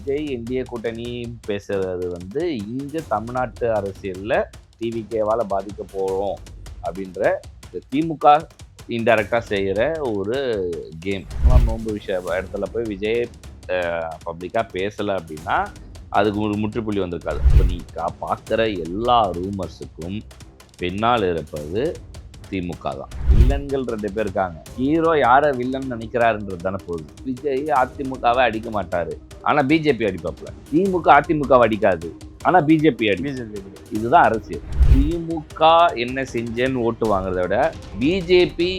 Vijay NDA கூட்டணி பேசுறது வந்து இங்கே தமிழ்நாட்டு அரசியலில் டிவிகேவால் பாதிக்க போகிறோம் அப்படின்ற திமுக இன்டைரக்டாக செய்கிற ஒரு கேம். நோன்பு இடத்துல போய் விஜய் பப்ளிக்காக பேசலை அப்படின்னா அதுக்கு ஒரு முற்றுப்புள்ளி வந்திருக்காது. இப்போ நீ பார்க்குற எல்லா ரூமர்ஸுக்கும் பின்னால் இருப்பது திமுக தான். வில்லன்கள் 2 பேர் இருக்காங்க. ஹீரோ யாரை வில்லன் நினைக்கிறாருன்றது தானே போகுது. விஜய் அதிமுகவை அடிக்க மாட்டாரு, ஆனால் பிஜேபி அடிப்பாப்புல. திமுக அதிமுகவை அடிக்காது, ஆனால் பிஜேபி இதுதான் அரசியல். திமுக என்ன செஞ்சேன்னு ஓட்டு வாங்குறத விட பிஜேபி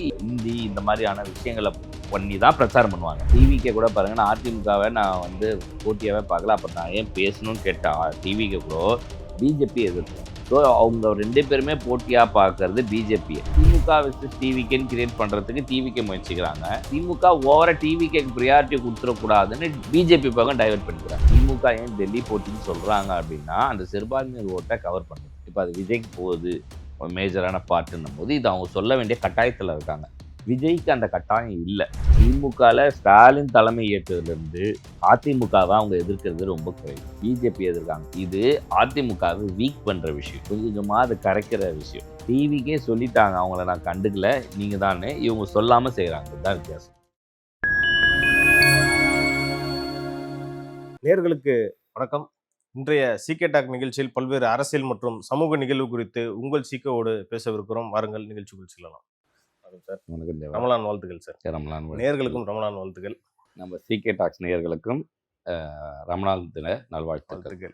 இந்த மாதிரியான விஷயங்களை பண்ணி தான் பிரச்சாரம் பண்ணுவாங்க. டிவிக்கே கூட பாருங்க, நான் அதிமுகவை நான் போட்டியாவே பார்க்கல, அப்போ நான் ஏன் பேசணும்னு கேட்டா டிவிக்கே கூட பிஜேபி எதிர்க்கும். ஸோ அவங்க 2 பேருமே போட்டியாக பார்க்கறது பிஜேபியை. திமுக வச்சு டிவிக்கேன்னு கிரியேட் பண்ணுறதுக்கு டிவிக்கே முயற்சிக்கிறாங்க. திமுக ஓவராக டிவிக்கேக்கு ப்ரியாரிட்டி கொடுத்துடக்கூடாதுன்னு பிஜேபி பக்கம் டைவெர்ட் பண்ணிக்கிறாங்க. திமுக ஏன் டெல்லி போட்டின்னு சொல்கிறாங்க அப்படின்னா அந்த சிறுபான்மையினர் ஓட்டை கவர் பண்ணுது. இப்போ அது விஜய்க்கு போகுது மேஜரான பார்ட்டுன்னும் போது இது அவங்க சொல்ல வேண்டிய கட்டாயத்தில் இருக்காங்க. விஜய்க்கு அந்த கட்டாயம் இல்லை. திமுகவில் ஸ்டாலின் தலைமை ஏற்றதுலேருந்து அதிமுகவை அவங்க எதிர்க்கிறது ரொம்ப குறைவு. பிஜேபி எதிர்க்காங்க. இது அதிமுகவை வீக் பண்ணுற விஷயம், கொஞ்சம் கொஞ்சமாக அது கரைக்கிற விஷயம். டிவிக்கே சொல்லிட்டாங்க அவங்கள நான் கண்டுக்கல, நீங்கள் தானே, இவங்க சொல்லாமல் செய்கிறாங்க. இதுதான் வித்தியாசம். நேயர்களுக்கு வணக்கம். இன்றைய சீகே டாக் நிகழ்ச்சியில் பல்வேறு அரசியல் மற்றும் சமூக நிகழ்வு குறித்து உங்கள் சீக்கோடு பேசவிருக்கிறோம். வாருங்கள், நிகழ்ச்சிக்குள் செல்லலாம். சார், ரமலான் வாழ்த்துக்கள் சார். ரமலான் நேயர்களுக்கும் ரமலான் வாழ்த்துக்கள். நம்ம சீகே டாக்ஸ் நேயர்களுக்கும் ரமலான் தின நல்வாழ்த்துக்கள்.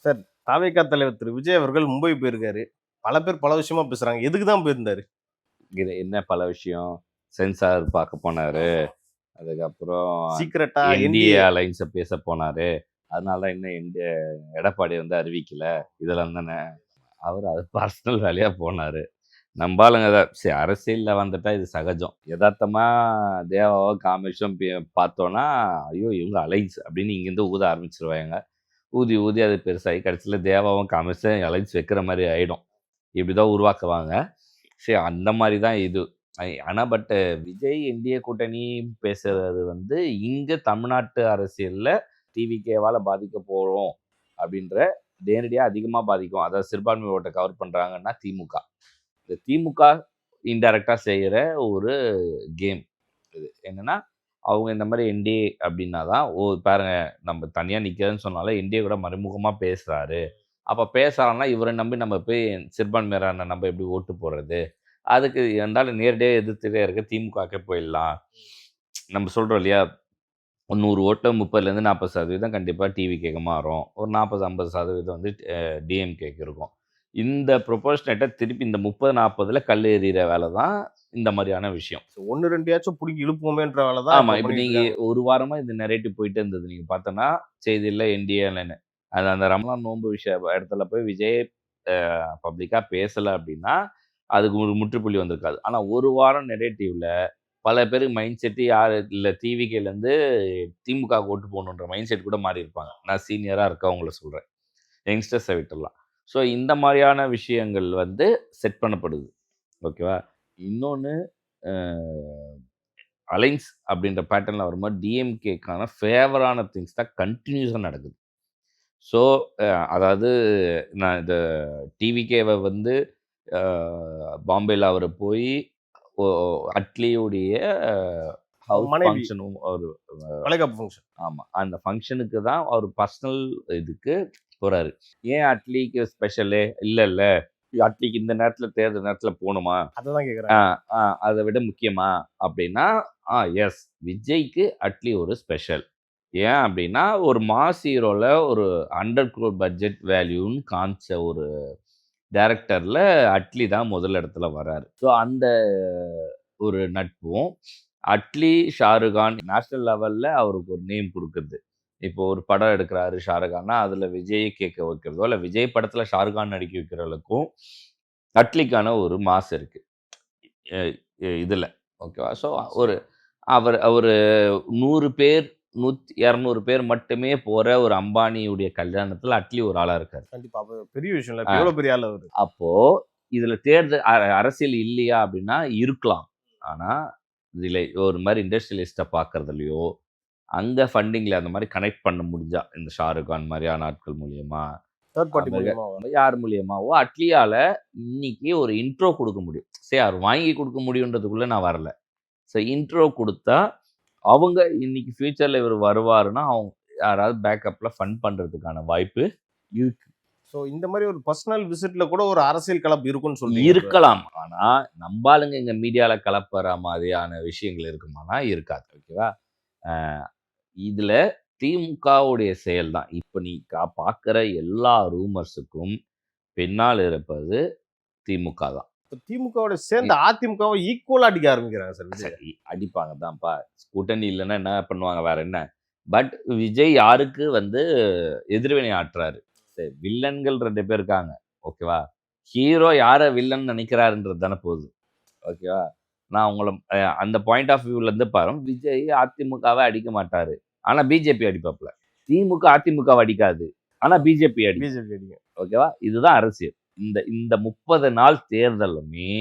சார், தாவேகா தலைவர் திரு விஜய் அவர்கள் மும்பை போயிருக்காரு. பல பேர் பல விஷயமா பேசுறாங்க. எதுக்கு தான் போயிருந்தாரு? இது என்ன பல விஷயம்? சென்சார் பார்க்க போனாரு, அதுக்கப்புறம் சீக்கிரட்டா என்டிஏ அலைன்ஸை பேச போனாரு. அதனால தான் இன்னும் எடப்பாடி அறிவிக்கல. இதெல்லாம் தானே அவர் அது பர்சனல் வேலையாக போனார். நம்பாளுங்க தான். சரி, அரசியலில் வந்துட்டா இது சகஜம். யதார்த்தமாக தேவாவை காமேஷும் பார்த்தோன்னா ஐயோ இவங்க அலைன்ஸ் அப்படின்னு இங்கேருந்து ஊத ஆரம்பிச்சிருவாங்க. ஊதி ஊதி அது பெருசாகி கடைசியில் தேவாவும் காமேஷும் அலைன்ஸ் வைக்கிற மாதிரி ஆகிடும். இப்படி தான் உருவாக்குவாங்க. சரி, அந்த மாதிரி தான் இது. ஆனால் விஜய் என்டிஏ கூட்டணி பேசுறது இங்கே தமிழ்நாட்டு அரசியலில் டிவிகேவால் பாதிக்க போகிறோம் அப்படின்ற நேரடியாக அதிகமாக பாதிக்கும். அதாவது சிறுபான்மை ஓட்டை கவர் பண்ணுறாங்கன்னா திமுக. இந்த திமுக இன்டைரக்டாக செய்கிற ஒரு கேம் இது. என்னென்னா அவங்க இந்த மாதிரி என்டிஏ அப்படின்னா தான் பாருங்க, நம்ம தனியாக நிற்கிறதுன்னு சொன்னாலும் என்டிஏ கூட மறைமுகமாக பேசுகிறாரு. அப்போ பேசுகிறாங்கன்னா இவரை நம்பி நம்ம போய் சிறுபான்மையான நம்ம எப்படி ஓட்டு போடுறது? அதுக்கு இருந்தாலும் நேரடியாக எதிர்த்துட்டே இருக்க திமுகக்கே போயிடலாம். நம்ம சொல்கிறோம் இல்லையா, 100 ஓட்டில் 30% 40% கண்டிப்பாக டிவிகேக்கு மாறும். ஒரு 40-50% டிஎம்கேக்கு இருக்கும். இந்த ப்ரொபோஷனேட்டை திருப்பி இந்த 30-40 கல் எறிகிற வேலை தான் இந்த மாதிரியான விஷயம். 1-2 பிடிக்கி இழுப்போமேன்ற வேலை தான். ஆமாம், இப்போ நீங்கள் ஒரு வாரமாக இந்த நெரேட்டிவ் போயிட்டு இருந்தது. நீங்கள் பார்த்தோன்னா செய்தியில் என்டிஏன்னு அந்த ரமலான் நோன்பு இடத்துல போய் விஜய் பப்ளிக்காக பேசலை அப்படின்னா அதுக்கு ஒரு முற்றுப்புள்ளி வந்திருக்காது. ஆனால் ஒரு வாரம் நெரேட்டிவில் பல பேருக்கு மைண்ட் செட்டு யார் இல்லை டிவிகேலேருந்து திமுக ஓட்டு போகணுன்ற மைண்ட் செட் கூட மாறி இருப்பாங்க. நான் சீனியராக இருக்கவங்கள சொல்கிறேன், யங்ஸ்டர்ஸை விட்டுடலாம். ஸோ இந்த மாதிரியான விஷயங்கள் செட் பண்ணப்படுது. ஓகேவா? இன்னொன்று, அலைன்ஸ் அப்படின்ற பேட்டர்னில் வரும்போது டிஎம்கேக்கான ஃபேவரான திங்ஸ் தான் கண்டினியூஸாக நடக்குது. ஸோ அதாவது நான் இந்த டிவிகேவை பாம்பேயில் அவர் போய் அட்லியுடைய ஹவுஸ் ஃபங்க்ஷனும் ஒரு ஃபங்க்ஷன். ஆமாம், அந்த ஃபங்க்ஷனுக்கு தான் அவர் பர்சனல் இதுக்கு போகிறாரு. ஏன் அட்லிக்கு ஸ்பெஷலு? இல்லை அட்லிக்கு இந்த நேரத்தில் தேர்தல் நேரத்தில் போகணுமா? அதான் கேட்குறேன். அதை விட முக்கியமா அப்படின்னா எஸ், விஜய்க்கு அட்லி ஒரு ஸ்பெஷல். ஏன் அப்படின்னா ஒரு மாஸ் ஹீரோவில் ஒரு 100 crore பட்ஜெட் வேல்யூன்னு காமிச்ச ஒரு டைரக்டரில் அட்லி தான் முதல் இடத்துல வராரு. ஸோ அந்த ஒரு நட்பும் அட்லி ஷாருக்கான் நேஷ்னல் லெவலில் அவருக்கு ஒரு நேம் கொடுக்குறது. இப்போ ஒரு படம் எடுக்கிறாரு ஷாருக்கான்னா அதில் விஜயை கேட்க வைக்கிறதோ இல்லை விஜய் படத்தில் ஷாருக்கான் நடிக்க வைக்கிறவங்களுக்கும் அட்லிக்கான ஒரு மாஸ் இருக்குது இதில். ஓகேவா? ஸோ அவர் 100 பேர் 200 பேர் மட்டுமே போற ஒரு அம்பானியுடைய கல்யாணத்துல அட்லி ஒரு ஆளா இருக்காரு. கண்டிப்பா பெரிய விஷயம் இல்ல, எவ்வளவு பெரிய ஆள் அவரு. அப்போ இதுல தேர்தல் அரசியல் இல்லையா அப்படின்னா இருக்கலாம். ஆனா இதுல ஒரு மாதிரி இண்டஸ்ட்ரியலிஸ்ட பாக்குறதுலயோ அங்க ஃபண்டிங்ல அந்த மாதிரி கனெக்ட் பண்ண முடிஞ்சா இந்த ஷாருக் கான் மாதிரியான ஆட்கள் மூலியமா தேர்ட் பார்ட்டி மூலியமா யார் மூலியமாவோ அட்லியால இன்னைக்கு ஒரு இன்ட்ரோ கொடுக்க முடியும். சரி, அவர் வாங்கி கொடுக்க முடியுன்றதுக்குள்ள நான் வரல. ஸோ இன்ட்ரோ கொடுத்தா அவங்க இன்னைக்கு ஃபியூச்சர்ல இவர் வருவாருன்னா அவங்க யாராவது பேக்கப்ல ஃபண்ட் பண்றதுக்கான வாய்ப்பு இருக்கு. ஸோ இந்த மாதிரி ஒரு பர்சனல் விசிட்ல கூட ஒரு அரசியல் கலப்பு இருக்குன்னு சொல்லி இருக்கலாம். ஆனா நம்பாளுங்க இங்க மீடியால கலப்புற மாதிரியான விஷயங்கள் இருக்குமானா இருக்காது. ஓகேவா? இதுல திமுகவுடைய செயல் தான். இப்ப நீ பார்க்குற எல்லா ரூமர்ஸுக்கும் பின்னால் இருப்பது திமுக தான். திமுகவோட சேர்ந்து அதிமுகவை ஈக்குவலா அடிக்க ஆரம்பிக்கிறாங்க சார். விஜய் அடிப்பாங்க தான்ப்பா. கூட்டணி இல்லைன்னா என்ன பண்ணுவாங்க, வேற என்ன? பட் விஜய் யாருக்கு எதிர்வினை ஆற்றுறாரு? சரி, வில்லன்கள் 2 பேர் இருக்காங்க. ஓகேவா? ஹீரோ யாரை வில்லன் நினைக்கிறாருன்றது தானே போகுது. ஓகேவா? நான் உங்களை அந்த பாயிண்ட் ஆஃப் வியூல இருந்து பாரு. விஜய் அதிமுகவை அடிக்க மாட்டாரு, ஆனா பிஜேபி அடிப்பாப்ல. திமுக அதிமுகவை அடிக்காது, ஆனா பிஜேபி அடிக்கும். ஓகேவா? இதுதான் அரசியல். இந்த 30 நாள் தேர்தலுமே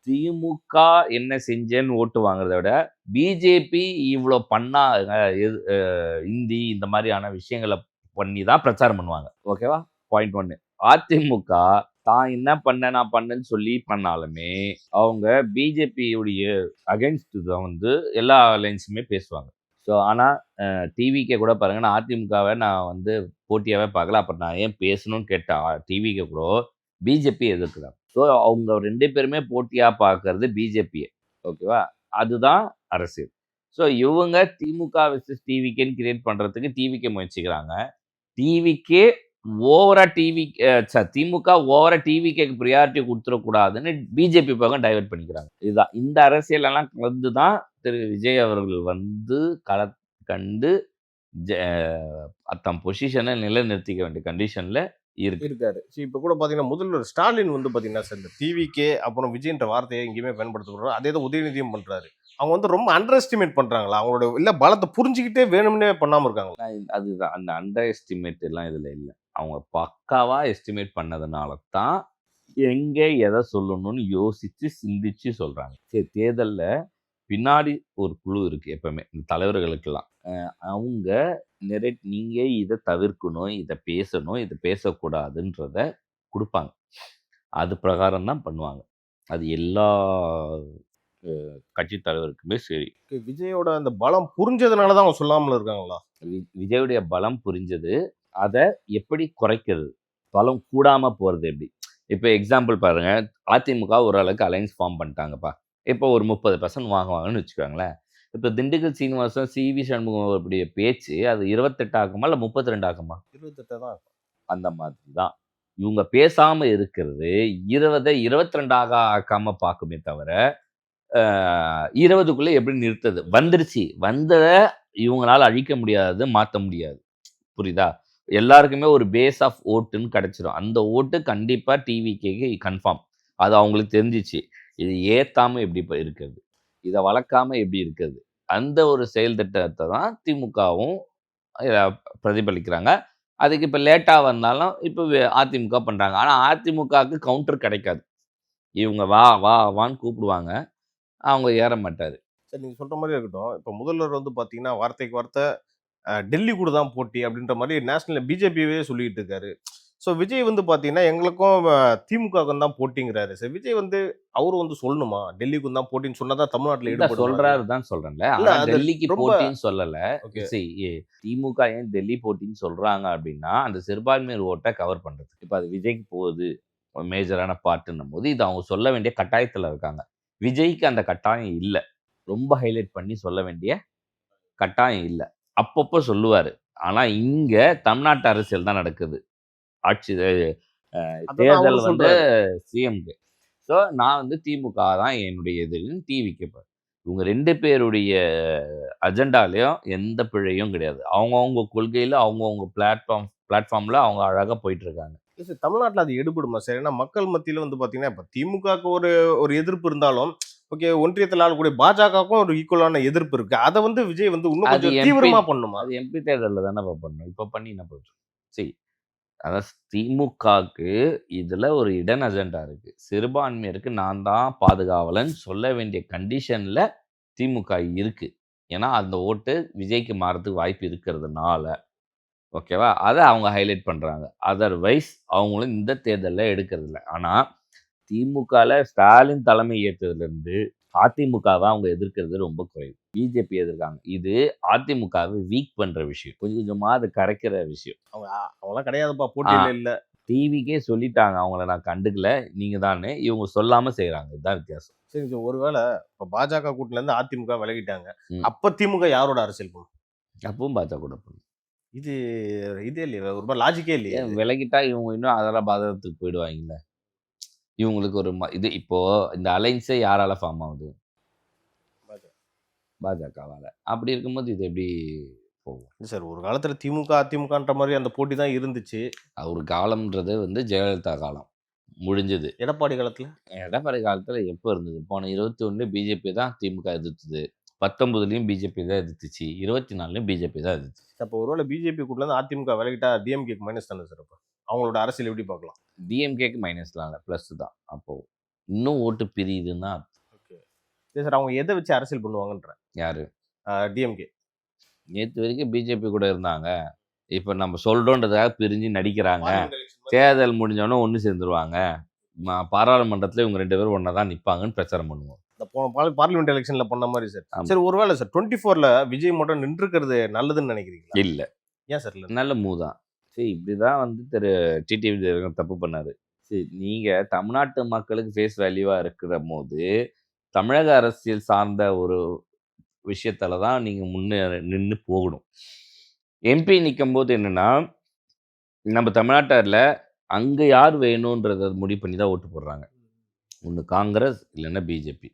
திமுக என்ன செஞ்சேன்னு ஓட்டு வாங்குறத விட பிஜேபி இவ்வளோ பண்ணா இந்தி இந்த மாதிரியான விஷயங்களை பண்ணி தான் பிரச்சாரம் பண்ணுவாங்க. ஓகேவா? பாயிண்ட் 1. அதிமுக தான் என்ன பண்ண நான் பண்ணேன்னு சொல்லி பண்ணாலுமே அவங்க பிஜேபியுடைய அகைன்ஸ்ட் தான் எல்லா லைன்ஸுமே பேசுவாங்க. ஸோ ஆனால் டிவிக்கே கூட பாருங்க, நான் அதிமுகவை நான் போட்டியாகவே பார்க்கல, அப்புறம் நான் ஏன் பேசணும்னு கேட்டா டிவிக்கே கூட பிஜேபி எதிர்க்கிறாங்க. ஸோ அவங்க 2 பேருமே போட்டியாக பார்க்கறது பிஜேபியை. ஓகேவா? அதுதான் அரசியல். ஸோ இவங்க திமுக வெர்சஸ் டிவிக்கேன்னு கிரியேட் பண்ணுறதுக்கு டிவிக்கே முயற்சிக்கிறாங்க. டிவிக்கே ஓவரா திமுக ஓவரா டிவிக்கு ப்ரியாரிட்டி கொடுத்துடக்கூடாதுன்னு பிஜேபி பக்கம் டைவெர்ட் பண்ணிக்கிறாங்க. இதுதான் இந்த அரசியல் எல்லாம் கலந்து தான் திரு விஜய் அவர்கள் கண்டு தம் பொசிஷனை நிலைநிறுத்திக்க வேண்டிய கண்டிஷன்ல இருக்காரு. இப்ப கூட பாத்தீங்கன்னா முதல்வர் ஸ்டாலின் பாத்தீங்கன்னா சார் இந்த டிவிக்கே அப்புறம் விஜய்ன்ற வார்த்தையை எங்கேயுமே பயன்படுத்தப்படுறாரு. அதே தான் உதயநிதியும் பண்றாரு. அவங்க ரொம்ப அண்டர் எஸ்டிமேட் பண்றாங்களா? அவங்களோட இல்ல பலத்தை புரிஞ்சுக்கிட்டே வேணும்னே பண்ணாம இருக்காங்களா? அதுதான் அந்த அண்டர் எஸ்டிமேட் எல்லாம் இதுல இல்லை. அவங்க பக்காவா எஸ்டிமேட் பண்ணதுனால தான் எங்க எதை சொல்லணும்னு யோசிச்சு சிந்திச்சு சொல்றாங்க. சரி, தேர்தல்ல பின்னாடி ஒரு குழு இருக்கு எப்பவுமே இந்த தலைவர்களுக்கெல்லாம். அவங்க நீங்க இதை தவிர்க்கணும், இதை பேசணும், இதை பேசக்கூடாதுன்றத கொடுப்பாங்க. அது பிரகாரம் தான் பண்ணுவாங்க. அது எல்லா கட்சி தலைவருக்குமே சரி. விஜயோட அந்த பலம் புரிஞ்சதுனாலதான் அவங்க சொல்லாமல் இருக்காங்களா? விஜயுடைய பலம் புரிஞ்சது. அதை எப்படி குறைக்கிறது, பலம் கூடாம போறது எப்படி? இப்போ எக்ஸாம்பிள் பாருங்க, அதிமுக ஓரளவுக்கு அலைன்ஸ் ஃபார்ம் பண்ணிட்டாங்கப்பா. இப்போ ஒரு 30% வாங்குவாங்கன்னு வச்சுக்கோங்களேன். இப்போ திண்டுக்கல் சீனிவாசன், சிவி சண்முகம் அப்படிய பேச்சு அது 28 ஆகுமா இல்லை 32 ஆகுமா? 28 தான். அந்த மாதிரி தான் இவங்க பேசாம இருக்கிறது 20 22 ஆக்காம பார்க்குமே தவிர 20க்குள்ள எப்படி நிறுத்தது? வந்துருச்சு, வந்ததை இவங்களால அழிக்க முடியாது, மாற்ற முடியாது. புரியுதா? எல்லாருக்குமே ஒரு பேஸ் ஆஃப் ஓட்டுன்னு கிடைச்சிடும். அந்த ஓட்டு கண்டிப்பா டிவிக்கு கன்ஃபார்ம். அது அவங்களுக்கு தெரிஞ்சிச்சு. இது ஏத்தாம எப்படி இருக்கிறது, இதை வளர்க்காம எப்படி இருக்கிறது, அந்த ஒரு செயல் திட்டத்தை தான் திமுகவும் பிரதிபலிக்கிறாங்க. அதுக்கு இப்போ லேட்டாக வந்தாலும் இப்போ அதிமுக பண்ணுறாங்க. ஆனால் அதிமுகவுக்கு கவுண்டர் கிடைக்காது. இவங்க வா வா வான்னு கூப்பிடுவாங்க, அவங்க ஏற மாட்டார். சரி, நீங்கள் சொல்கிற மாதிரி இருக்கட்டும். இப்போ முதல்வர் பார்த்தீங்கன்னா வார்த்தைக்கு வார்த்தை டெல்லி கூட தான் போட்டி அப்படின்ற மாதிரி நேஷனல் பிஜேபியவே சொல்லிட்டு இருக்காரு. ஸோ விஜய் பார்த்தீங்கன்னா எங்களுக்கும் திமுகவுக்கும் தான் போட்டிங்கிறாரு. சார் விஜய் அவரு சொல்லணுமா டெல்லிக்கு தான் போட்டின்னு சொன்னதான் தமிழ்நாட்டில் ஈடுபட்டு சொல்றாரு தான் சொல்றேன்ல. டெல்லிக்கு போட்டின்னு சொல்லல. திமுக ஏன் டெல்லி போட்டின்னு சொல்றாங்க அப்படின்னா அந்த சிறுபான்மையர் ஓட்டை கவர் பண்றது. இப்போ அது விஜய்க்கு போகுது மேஜரான பார்ட்டுன்னும் போது இது அவங்க சொல்ல வேண்டிய கட்டாயத்தில் இருக்காங்க. விஜய்க்கு அந்த கட்டாயம் இல்லை, ரொம்ப ஹைலைட் பண்ணி சொல்ல வேண்டிய கட்டாயம் இல்லை. அப்பப்போ சொல்லுவார். ஆனால் இங்கே தமிழ்நாட்டு அரசியல் தான் நடக்குது. ஆட்சி தேர்தல் சிஎம்க்கு. ஸோ நான் திமுக தான் என்னுடைய எதிரின்னு டிவிக்கு. இவங்க 2 பேருடைய அஜெண்டாலையும் எந்த பிழையும் கிடையாது. அவங்கவுங்க கொள்கையில் அவங்கவுங்க பிளாட்ஃபார்மில் அவங்க அழகாக போயிட்டு இருக்காங்க. சார் தமிழ்நாட்டில் அது எடுபடுமா சார்? ஏன்னா மக்கள் மத்தியில் பார்த்தீங்கன்னா இப்போ திமுகவுக்கு ஒரு எதிர்ப்பு இருந்தாலும் ஓகே, ஒன்றியத்தில் ஆளக்கூடிய பாஜகவுக்கும் ஒரு ஈக்குவலான எதிர்ப்பு இருக்கு. அதை விஜய் இன்னும் கொஞ்சம் தீவிரமா பண்ணுமா? அது எம்பி தேர்தலில் தானே பண்ணணும். இப்போ பண்ணி என்ன பண்ணுறோம்? சரி, அதான் திமுகவுக்கு இதுல ஒரு இடன் அஜெண்டா இருக்கு. சிறுபான்மையருக்கு நான் தான் பாதுகாவலன்னு சொல்ல வேண்டிய கண்டிஷன்ல திமுக இருக்கு. ஏன்னா அந்த ஓட்டு விஜய்க்கு மாறதுக்கு வாய்ப்பு இருக்கிறதுனால. ஓகேவா? அத அவங்க ஹைலைட் பண்றாங்க. அதர்வைஸ் அவங்களும் இந்த தேர்தல்ல எடுக்கிறதில்ல. ஆனா, திமுகல ஸ்டாலின் தலைமை ஏற்றதுலருந்து அதிமுகவ அவங்க எதிர்க்கிறது ரொம்ப குறைவு. பிஜேபி எதிர்க்காங்க. இது அதிமுகவை வீக் பண்ற விஷயம். கொஞ்சம் கொஞ்சமா அது கரைக்கிற விஷயம். அவங்கலாம் கிடையாதுப்பா ஆ. போட்டியில இல்ல. டிவிக்கே சொல்லிட்டாங்க. அவங்கள நான் கண்டுக்கல. நீங்க தான்னு. இவங்க சொல்லாம செய்றாங்க. இதுதான் வித்தியாசம். சரி சார். ஒருவேளை இப்ப பாஜக கூட்டணில இருந்து அதிமுக விலகிட்டாங்க. ம். அப்ப திமுக யாரோட அரசியல் பண்ணும்? அப்பவும் பாஜக கூட பண்ணும். இது இதே இல்லையே. ஒரு மாரி லாஜிக்கே இல்லையே ஏன் இது. விலகிட்டா இவங்க இன்னும் அதெல்லாம் பாதகத்துக்கு போயிடுவாங்கல்ல. இவங்களுக்கு ஒரு இது இப்போ இந்த அலைன்ஸே யாரால ஃபார்ம் ஆகுது? பாஜகவால. அப்படி இருக்கும்போது இது எப்படி போகும்? இல்ல சார். ஒரு காலத்துல திமுக, அதிமுகன்ற மாரி அந்த போட்டி தான் இருந்துச்சு. ஒரு காலம்ன்றது வந்து ஜெயலலிதா காலம். முடிஞ்சது. எடப்பாடி காலத்துல? எடப்பாடி காலத்துல எப்ப இருந்தது? போன 21 பிஜேபி தான் திமுக எதிர்த்தது. 19லயும் பிஜேபி தான் எதிர்த்துச்சு. 24லயும் பிஜேபி தான் எதிர்த்துச்சு. அப்போ ஒருவேளை பிஜேபி கூட்டணில இருந்து அதிமுக விலகிட்டா டிஎம்கேக்கு மைனஸ் தானே சார் அப்ப? அவங்களோட அரசியல் எப்படி பார்க்கலாம்? டிஎம்கேக்கு மைனஸ்லாம் இல்ல. பிளஸ் தான். அப்போ இன்னும் ஓட்டு பிரியுதுன்னா ஓகே. இல்ல சார். அவங்க எத வச்சு அரசியல் பண்ணுவாங்கன்றேன். யாரு? டிஎம்கே. நேத்து வரைக்கும் பிஜேபி கூட இருந்தாங்க. இப்ப நம்ம சொல்றோன்றதுக்காக பிரிஞ்சு நடிக்கிறாங்க. தேர்தல் முடிஞ்சோனே ஒண்ணு சேர்ந்துருவாங்க. பாராளுமன்றத்துல இவங்க 2 பேரும் ஒண்ணா தான் நிப்பாங்கன்னு பிரச்சாரம் பண்ணுவோம். இந்த போன பார்லிமெண்ட் எலெக்ஷன்ல பண்ண மாரி சார். ஆமா. சரி ஒருவேளை சார் 24ல விஜய் மட்டும் நின்றுக்கிறது நல்லதுன்னு நினைக்கிறீங்களா? இல்ல. ஏன் சார் இல்ல? நல்ல மூவ் தான். சரி இப்படிதான் வந்து டிடிவி தினகரன் தப்பு பண்ணாரு. சரி நீங்க தமிழ்நாட்டு மக்களுக்கு ஃபேஸ் வேல்யூவா இருக்கிறபோது, தமிழக அரசியல் சார்ந்த ஒரு விஷயத்துல தான் நீங்க நின்னு போகணும். எம்பி நிக்கும்போது என்னன்னா, நம்ம தமிழ்நாட்டுல அங்க யார் வேணும்ன்றத முடிவு பண்ணி தான் ஓட்டு போடுறாங்க. ஒண்ணு காங்கிரஸ் இல்லன்னா பிஜேபி.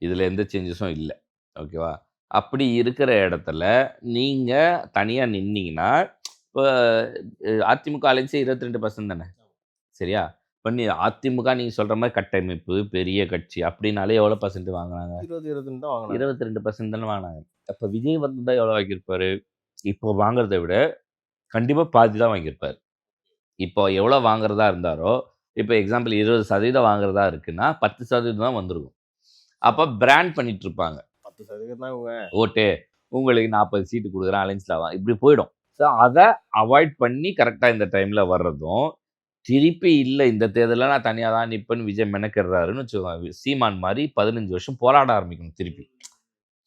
இதுல எந்த சேஞ்சஸும் இல்ல. ஓகேவா? அப்படி இருக்கிற இடத்துல நீங்க தனியா நின்னீங்கன்னா, இப்ப அதிமுக அலைன்ஸே 22% தானே. சரியா? இப்ப அதிமுக நீங்க சொல்ற மாரி கட்டமைப்பு, பெரிய கட்சி அப்படின்னாலே எவ்வளோ பெர்சென்ட் வாங்குனாங்க? 20 20 தான் வாங்குனாங்க. 22% தானே வாங்குனாங்க. அப்ப விஜய் வந்திருந்தா எவ்வளோ வாங்கியிருப்பாரு? இப்போ வாங்குறத விட கண்டிப்பா பாதி தான் வாங்கியிருப்பாரு. இப்போ எவ்வளோ வாங்குறதா இருந்தாரோ, இப்போ எக்ஸாம்பிள் 20% வாங்குறதா இருக்குன்னா, 10% தான் வந்திருக்கும். அப்ப பிராண்ட் பண்ணிட்டு இருப்பாங்க. 10% தான் இவங்க. ஓட்டு உங்களுக்கு 40 சீட்டு குடுக்குறேன் அலைன்ஸ்ல இப்படி போயிடும். ஸோ அத அவாய்ட் பண்ணி கரெக்ட்டா இந்த டைம்ல வர்றதும், திருப்பி இல்ல இந்த தேர்தல்ல நான் தனியா தான் நிப்பேன்னு விஜய் மெனக்கெடுறாருன்னு வச்சுக்கோங்க. சீமான் மாரி 15 வருஷம் போராட ஆரம்பிக்கணும் திருப்பி.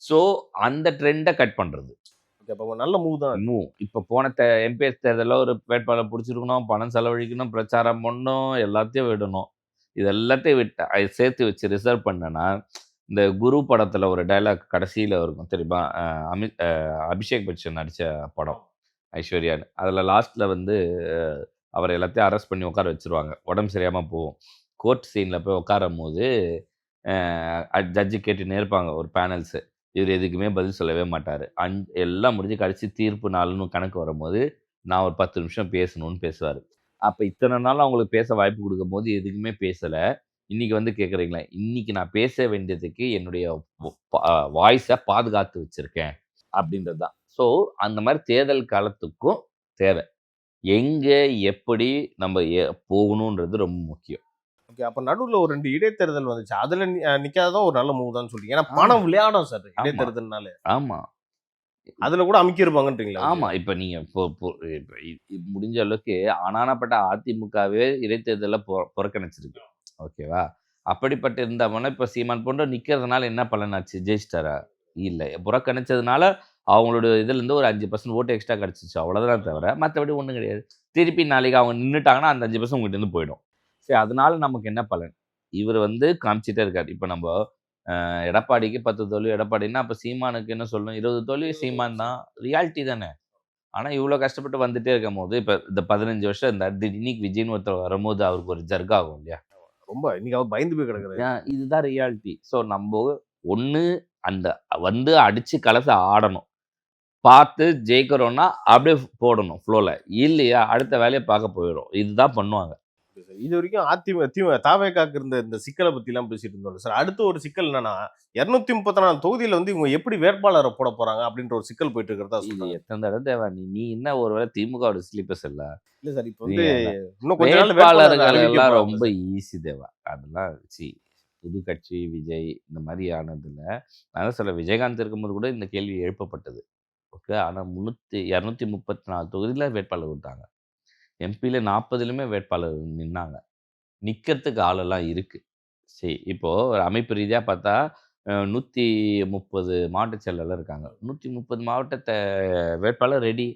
ஸோ அந்த ட்ரெண்ட கட் பண்றது. ஓகே. அப்ப நல்ல மூவ் தான் அது. மூவ். இப்ப போன எம்பிஎஸ் தேர்தல்ல ஒரு வேட்பாளர் புடிச்சிருக்கணும், பணம் செலவழிக்கணும், பிரச்சாரம் பண்ணணும், எல்லாத்தையும் விடணும். இது எல்லாத்தையும் விட்டு சேர்த்து வச்சு ரிசர்வ் பண்ணேன்னா, இந்த குரு படத்துல ஒரு டயலாக் கடைசியில இருக்கும் தெரியுமா? அபிஷேக் பச்சன் நடிச்ச படம். ஐஸ்வர்யான்னு. அதுல லாஸ்ட்ல வந்து அவர எல்லாத்தையும் அரெஸ்ட் பண்ணி உட்கார வச்சுருவாங்க. உடம்பு சரியில்லாம போகும். கோர்ட் சீன்ல போய் உட்காரும்போது, ஜட்ஜ் கேட்டுன்னே இருப்பாங்க ஒரு பேனல்ஸ். இவரு எதுக்குமே பதில் சொல்லவே மாட்டாரு. எல்லாம் முடிஞ்சு கடைசி தீர்ப்பு நாள்னு கணக்கு வரும்போது, நான் ஒரு 10 நிமிஷம் பேசணும்னு பேசுவாரு. அப்ப இத்தன நாள் அவங்களுக்கு பேச வாய்ப்பு குடுக்கும்போது எதுக்குமே பேசல. இன்னைக்கு வந்து கேட்குறீங்களா? இன்னைக்கு நான் பேச வேண்டியதுக்கு என்னுடைய வாய்ஸ பாதுகாத்து வச்சிருக்கேன். அப்படின்றது தான். ஸோ அந்த மாரி தேர்தல் காலத்துக்கும் தேவை. எங்க, எப்படி நம்ம போகணுன்றது ரொம்ப முக்கியம். ஓகே. அப்ப நடுவுல ஒரு 2 இடைத்தேர்தல் வந்துச்சு. அதுல நிக்காததும் ஒரு நல்ல மூவ் தான் சொல்றீங்க. ஏன்னா ஆமா. பணம் விளையாடும் சார் ஆமா. இடைத்தேர்தல்னாலே. ஆமா. அதுல கூட அமுக்கியிருப்பாங்கன்றீங்களா? ஆமா. இப்ப நீங்க இப்ப முடிஞ்ச அளவுக்கு ஆனானப்பட்ட அதிமுகவே இடைத்தேர்தல்ல புறக்கணிச்சிருக்கு. ஓகேவா? அப்படிப்பட்ட இருந்தவன இப்ப சீமான் போன்ற நிக்கிறதுனால என்ன பலனாச்சு? ஜெயிச்சிட்டாரா? இல்ல. புறக்கணிச்சதுனால அவங்களோட இதுலேருந்து ஒரு 5% ஓட்டு எக்ஸ்ட்ரா கிடைச்சிச்சு. அவ்வளோதான் தவிர, மத்தபடி ஒண்ணும் கிடையாது. திருப்பி நாளைக்கு அவங்க நின்னுட்டாங்கன்னா, அந்த 5% உங்ககிட்டருந்து போயிடும். சரி அதனால நமக்கு என்ன பலன்? இவரு வந்து காமிச்சிட்டே இருக்காரு. இப்ப நம்ம எடப்பாடிக்கு 10 தோல்வி எடப்பாடின்னா, அப்ப சீமானுக்கு என்ன சொல்லணும்? 20 தோல்வி சீமான் தான். ரியாலிட்டி தானே! ஆனா இவ்ளோ கஷ்டப்பட்டு வந்துட்டே இருக்கும்போது, இப்ப இந்த 15 வருஷம் இருந்தாரு. இன்னைக்கு விஜய்ன்னு ஒருத்தர் வரும்போது அவருக்கு ஒரு ஜர்க் ஆகும் இல்லையா? ரொம்ப இன்னைக்கு அவர் பயந்து போய் கிடக்குறாரு. இதுதான் ரியாலிட்டி. ஸோ நம்ப ஒண்ணு அந்த வந்து அடிச்சு கலச ஆடணும். பார்த்து ஜெயிக்கிறோம்னா, அப்படியே போடணும் ஃப்ளோல. இல்லையா, அடுத்த வேலைய பார்க்க போயிரும். இதுதான் பண்ணுவாங்க. இதுவரைக்கும் தாவேக்காக்கு இருந்த இந்த சிக்கல பத்திலாம் பேசிட்டு இருந்தோம் சார். அடுத்த ஒரு சிக்கல் என்னன்னா, 234 தொகுதியில வந்து இவங்க எப்படி வேட்பாளர போட போறாங்க அப்படின்ற ஒரு சிக்கல் போயிட்டு இருக்கிறதா இது சொல்றாங்க. எத்தன தடவ தேவ? நீ என்ன ஒரு வேளை திமுகவோட ஸ்லீப்பர் செல்லா? இல்ல சார். இப்ப நீ வந்து இன்னும் கொஞ்ச நாள்ல வேட்பாளர் வேட்பாளர்கள் அறிவிக்க எல்லாம் போறாங்க ரொம்ப சார். ஈஸி தேவா. அதெல்லாம் புது கட்சி விஜய் இந்த மாதிரி ஆனதுல நான் தான் சொல்ல விஜயகாந்த் இருக்கும்போது கூட இந்த கேள்வி எழுப்பப்பட்டது. ஓகே. ஆனா 234 தொகுதியில வேட்பாளர் விட்டாங்க. எம்பில 40லுமே வேட்பாளர் நின்னாங்க. நிக்கிறதுக்கு ஆளெல்லாம் இருக்கு. சரி, இப்போ ஒரு அமைப்பு ரீதியா பார்த்தா 130 மாவட்ட செயலாளர் இருக்காங்க. 130 மாவட்டத்த வேட்பாளர் ரெடி.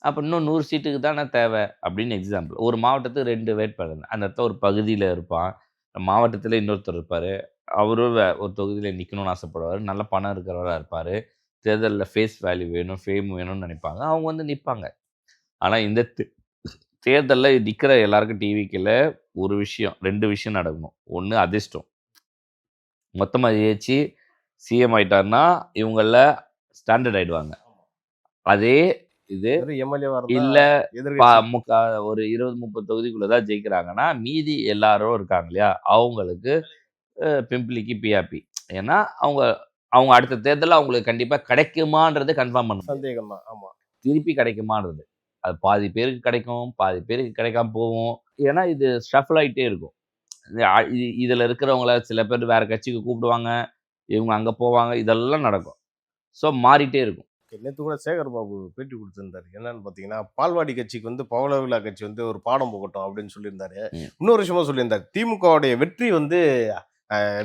அப்ப இன்னும் 100 சீட்டுக்கு தானே தேவை அப்படின்னு எக்ஸாம்பிள். ஒரு மாவட்டத்துக்கு 2 வேட்பாளர். அந்த இடத்துல ஒரு பகுதியில இருப்பான். மாவட்டத்தில இன்னொருத்தர் இருப்பாரு. அவரும் ஒரு தொகுதியில நிக்கணும்னு ஆசைப்படுவாரு. நல்ல பணம் இருக்கிறவரா இருப்பாரு. தேர்தல்ல ஃபேஸ் வேல்யூ வேணும், ஃபேம் வேணும்னு நினைப்பாங்க. அவங்க வந்து நிப்பாங்க. ஆனா இந்த தேர்தல்ல நிக்கிற எல்லாருக்கும் டிவிக்கேல ஒரு விஷயம், 2 விஷயம் நடக்கணும். ஒண்ணு அதிர்ஷ்டம். மொத்தமா ஜெயிச்சு சிஎம் ஆயிட்டாருன்னா, இவங்கள ஸ்டாண்டர்ட் ஆயிடுவாங்க. அதே இது எம்எல்ஏவா இல்ல இருந்தா எதிர்கட்சி ஒரு 20, 30 தொகுதிக்குள்ள தான் ஜெயிக்கிறாங்கன்னா, மீதி எல்லாரும் இருக்காங்க இல்லையா? அவங்களுக்கு பிம்பிளிக்கு பிஆர்பி. ஏன்னா, அவங்க அவங்க அடுத்த தேர்தல்ல அவங்களுக்கு கண்டிப்பா கிடைக்குமான்றது கன்ஃபார்ம் பண்ண முடியாது. சந்தேகம் தான். ஆமா. திருப்பி கிடைக்குமான்றது. அது பாதி பேருக்கு கிடைக்கும், பாதி பேருக்கு கிடைக்காம போகும். ஏன்னா, இது ஷஃபிள் ஆயிட்டே இருக்கும். இதுல இருக்கிறவங்கள சில பேர் வேற கட்சிக்கு கூப்பிடுவாங்க. இவங்க அங்க போவாங்க. இதெல்லாம் நடக்கும். ஸோ மாறிட்டே இருக்கும். நேத்து கூட சேகர் பாபு பேட்டி கொடுத்திருந்தாரு. என்னன்னு பாத்தீங்கன்னா, பால்வாடி கட்சிக்கு வந்து பவள விழா கட்சி வந்து ஒரு பாடம் புகட்டும் அப்படின்னு சொல்லியிருந்தாரு. ம். இன்னொரு விஷயமா சொல்லியிருந்தாரு. திமுகவுடைய வெற்றி வந்து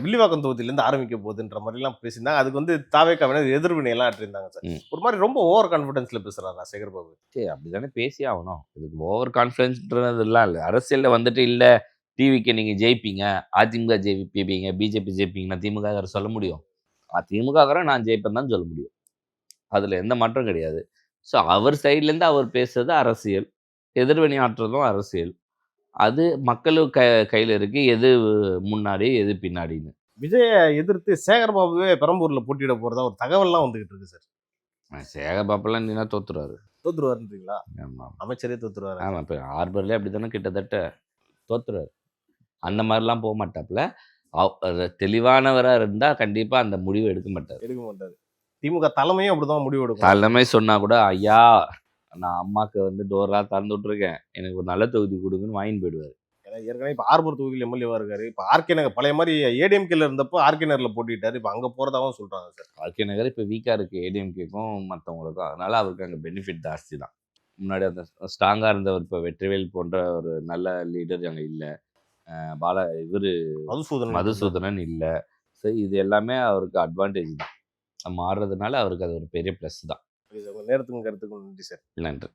வில்லிவாக்கம் தொகுதியிலேருந்து ஆரம்பிக்க போகுதுன்ற மாதிரிலாம் பேசியிருந்தாங்க. அதுக்கு வந்து தாவேக்காவினர் எதிர்வினை எல்லாம் ஆற்றிருந்தாங்க சார். ம். ஒரு மாதிரி ரொம்ப ஓவர் கான்ஃபிடன்ஸ்ல பேசுறாரா சேகர் பாபு? சரி, அப்படிதானே பேசியே ஆகணும். இதுக்கு ஓவர் கான்ஃபிடன்ஸ்ன்றதெல்லாம் இல்ல. அரசியல்ல வந்துட்டு இல்ல டிவிக்கு நீங்க ஜெயிப்பீங்க, அதிமுக ஜெயிப்பீங்க, பிஜேபி ஜெயிப்பீங்கன்னா திமுக சொல்ல முடியும். திமுக நான் ஜெயிப்பேன்னு தான் சொல்ல முடியும். அதுல எந்த மாற்றம் கிடையாது. ஸோ அவர் சைட்லேருந்து அவர் பேசுறது அரசியல். எதிர்வினை ஆற்றுறதும் அரசியல். அது மக்கள் கையில இருக்கு. எது முன்னாடி, எது பின்னாடின்னு. விஜய எதிர்த்து சேகர் பாபுவே பெரம்பூர்ல போட்டியிட போறதா ஒரு தகவல்லாம் வந்துகிட்டு இருக்கு சார். சேகர் பாப்பெல்லாம் நின்னா தோத்துருவாரு. தோத்துருவாருன்றீங்களா? ஆமா. அமைச்சரே தோத்துருவாரு. ஆமா. இப்ப ஹார்பர்லயே அப்படித்தானே கிட்டத்தட்ட தோத்துருவாரு. அந்த மாதிரிலாம் போ மாட்டாப்புல. தெளிவானவரா இருந்தா கண்டிப்பா அந்த முடிவு எடுக்க மாட்டாரு. எடுக்க மாட்டாரு. திமுக தலைமையும் அப்படிதான் முடிவு எடுக்கும். தலைமை சொன்னா கூட, ஐயா நான் அம்மாக்கு வந்து டோர்லாம் திறந்து விட்டுருக்கேன். எனக்கு ஒரு நல்ல தொகுதி குடுங்கன்னு வாங்கின்னு போயிடுவாரு. ஏன்னா ஏற்கனவே இப்ப ஆர்மூர் தொகுதியில் எம்எல்ஏவா இருக்காரு. இப்ப ஆர்கே நகர் பழைய மாதிரி ஏடிஎம்கேல இருந்தப்போ ஆர்கே நகர்ல போட்டிட்டாரு. இப்ப அங்க போறதாவும் சொல்றாங்க சார். ஆர்கே நகர் இப்ப வீக்கா இருக்கு ஏடிஎம்கேக்கும் மத்தவங்களுக்கும். அதனால அவருக்கு அங்க பெனிஃபிட் ஜாஸ்தி தான். முன்னாடி அந்த ஸ்ட்ராங்கா இருந்தவர் இப்ப வெற்றிவேல் போன்ற ஒரு நல்ல லீடர் அங்க இல்ல. இவரு மதுசூதனன் இல்ல. ஸோ இது எல்லாமே அவருக்கு அட்வான்டேஜ் தான். மாறுறதுனால அவருக்கு அது ஒரு பெரிய ப்ளஸ் தான். நேரத்துக்கும் கருத்துக்கும் நன்றி சார். நன்றி.